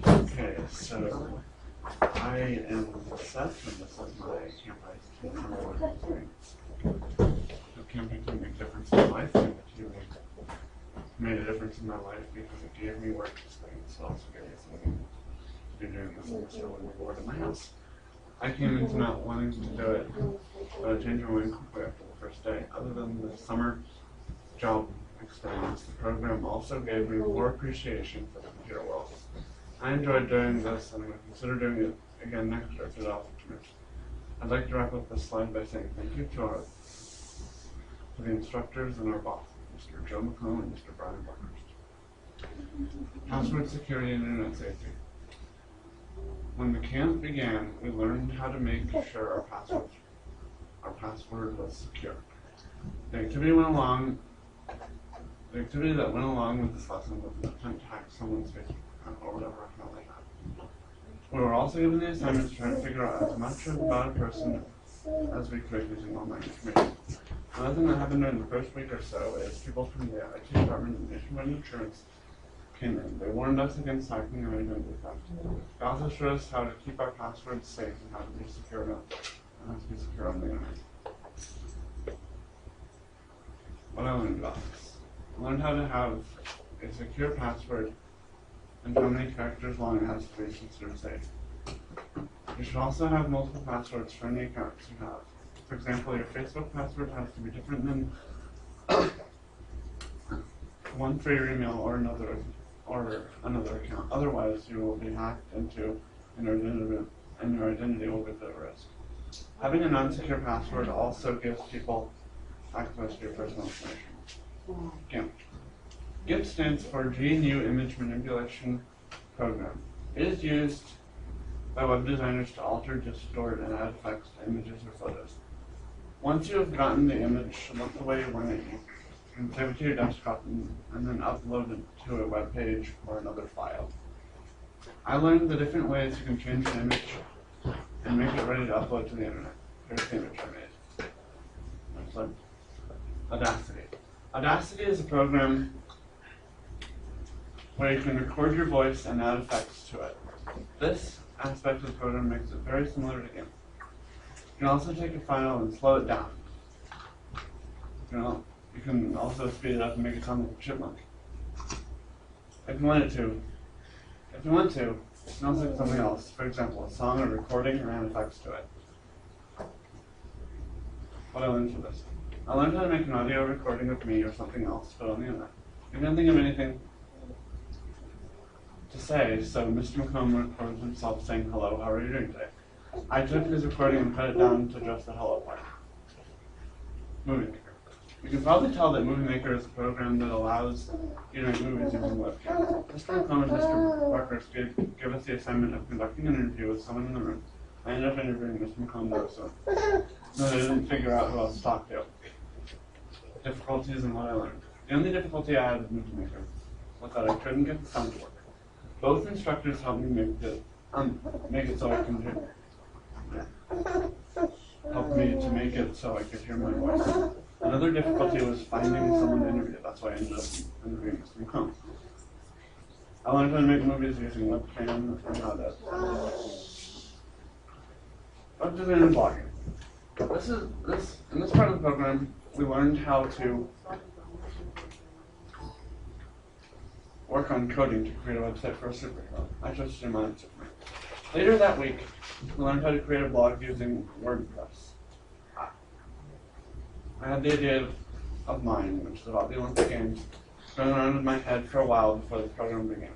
Okay, so I am Seth, and this is my camping experience. Camping can make a difference in my life, and it made a difference in my life because it gave me work experience. It also gave me something to do during the semester when we bored in my house. I came into not wanting to do it, but I changed my mind quickly after the first day. Other than the summer job experience, the program also gave me more appreciation for the computer world. I enjoyed doing this, and I would consider doing it again next year if it offered to me. I'd like to wrap up this slide by saying thank you to the instructors and our boss, Mr. Joe McComb and Mr. Brian Buckhurst. Password security and internet safety. When the camp began, we learned how to make sure our password was secure. The activity that went along with this lesson was an attempt to hack someone's Facebook account or whatever account they had. We were also given the assignment to try to figure out as much about a person as we could using online information. Another thing that happened during the first week or so is people from the IT department and Nationwide Insurance came in. They warned us against hacking and identity theft. They also showed us how to keep our passwords safe and how to be secure on the internet. What I learned about this. I learned how to have a secure password and how many characters long it has to be considered safe. You should also have multiple passwords for any accounts you have. For example, your Facebook password has to be different than one for your email or another account. Otherwise, you will be hacked into and your identity will be put at risk. Having a non-secure password also gives people access to your personal information. GIMP. GIMP stands for GNU Image Manipulation Program. It is used by web designers to alter, distort, and add effects to images or photos. Once you have gotten the image to look the way you want it, you can save it to your desktop and then upload it to a web page or another file. I learned the different ways you can change the image and make it ready to upload to the internet. Here's the image I made. Next slide. Audacity. Audacity is a program where you can record your voice and add effects to it. This aspect of the program makes it very similar to GIMP. You can also take a file and slow it down. You can also speed it up and make it sound like a chipmunk. If you want to, you can also do something else. For example, a song, a recording, or add effects to it. What I learned from this. I learned how to make an audio recording of me or something else put on the internet. I couldn't think of anything to say, so Mr. McComb recorded himself saying, "Hello, how are you doing today?" I took his recording and cut it down to just the hello part. Movie Maker. You can probably tell that Movie Maker is a program that allows you to make movies using webcam. Mr. McComb and Mr. Buckhurst gave us the assignment of conducting an interview with someone in the room. I ended up interviewing Mr. McComb though, so I didn't figure out who else to talk to. Difficulties and what I learned. The only difficulty I had with Movie Maker was that I couldn't get the sound to work. Both instructors helped me make it so I can hear. Helped me to make it so I could hear my voice. Another difficulty was finding someone to interview. That's why I ended up interviewing Mr. McComb. I learned how to make movies using webcam and how to web design and blogging. In this part of the program, we learned how to work on coding to create a website for a superhero. I chose to do mine Superman. Later that week, we learned how to create a blog using WordPress. I had the idea of mine, which is about the Olympic Games, going around in my head for a while before the program began.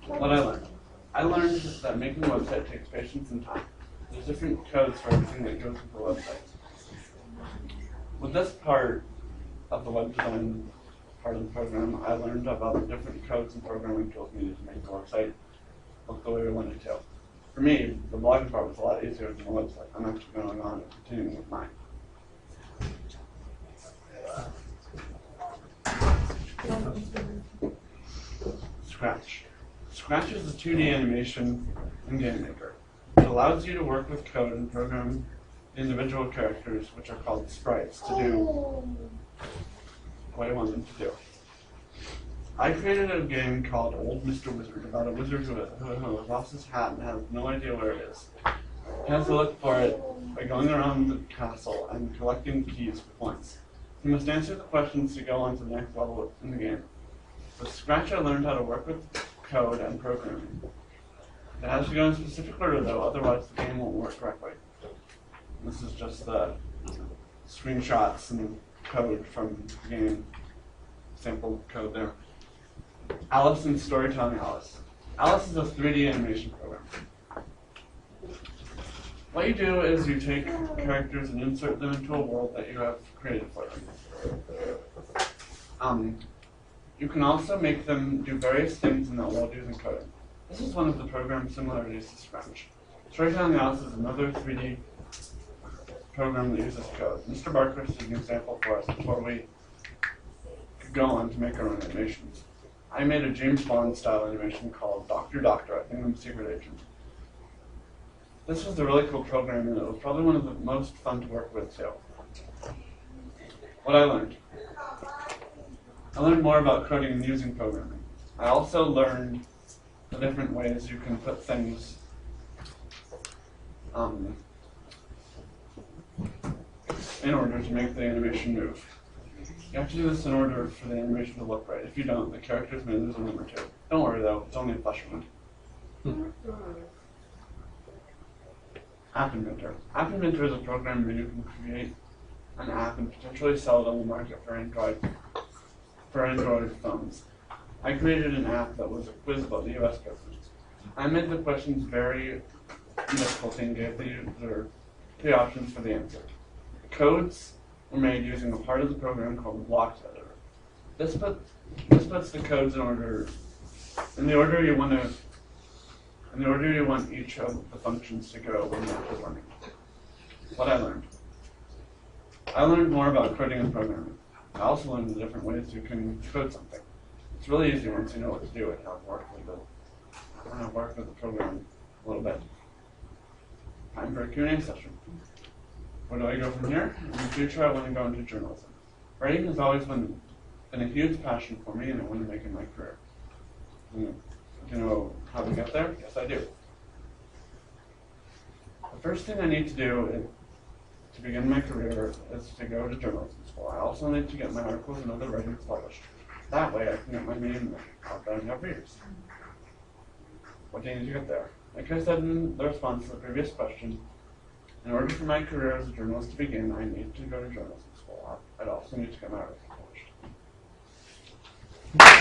What I learned. I learned that making a website takes patience and time. There's different codes for everything that goes with the website. With this part of the web design part of the program, I learned about the different codes and programming tools needed to make the website look the way we wanted to. For me, the blogging part was a lot easier than the website. I'm actually going on and continuing with mine. Scratch. Scratch is a 2D animation in Game Maker. It allows you to work with code and program individual characters, which are called sprites, to do what I want them to do. I created a game called Old Mr. Wizard about a wizard who lost his hat and has no idea where it is. He has to look for it by going around the castle and collecting keys for points. He must answer the questions to go on to the next level in the game. With Scratch, I learned how to work with code and programming. It has to go in specific order though, otherwise the game won't work correctly. This is just the screenshots and code from the game. Sample code there. Alice and Storytelling Alice. Alice is a 3D animation program. What you do is you take characters and insert them into a world that you have created for them. You can also make them do various things in that world using coding. This is one of the program similarities to Scratch. Storytelling Alice is another 3D program that uses code. Mr. Barker is an example for us before we could go on to make our own animations. I made a James Bond style animation called Dr. Doctor, I think I'm a secret agent. This was a really cool program and it was probably one of the most fun to work with too. What I learned more about coding and using programming. I also learned the different ways you can put things in order to make the animation move. You have to do this in order for the animation to look right. If you don't, the characters may lose a limb or two. Don't worry though, it's only a flesh wound. App Inventor. App Inventor is a program where you can create an app and potentially sell it on the market for Android phones. I created an app that was a quiz about the US government. I made the questions very difficult and gave the user 3 options for the answer. The codes were made using a part of the program called the blocks editor. This puts the codes in order, in the order you want each of the functions to go when the app is running. What I learned more about coding and programming. I also learned the different ways you can code something. It's really easy once you know what to do and how to work with the program a little bit. Time for a Q&A session. Where do I go from here? In the future, I want to go into journalism. Writing has always been a huge passion for me, and I want to make it my career. Do you know how to get there? Yes, I do. The first thing I need to do to begin my career is to go to journalism school. I also need to get my articles and other writings published. That way, I can get my name out there and have readers. What do you need to get there? Like I said in the response to the previous question, in order for my career as a journalist to begin, I need to go to journalism school. I'd also need to get my articles published.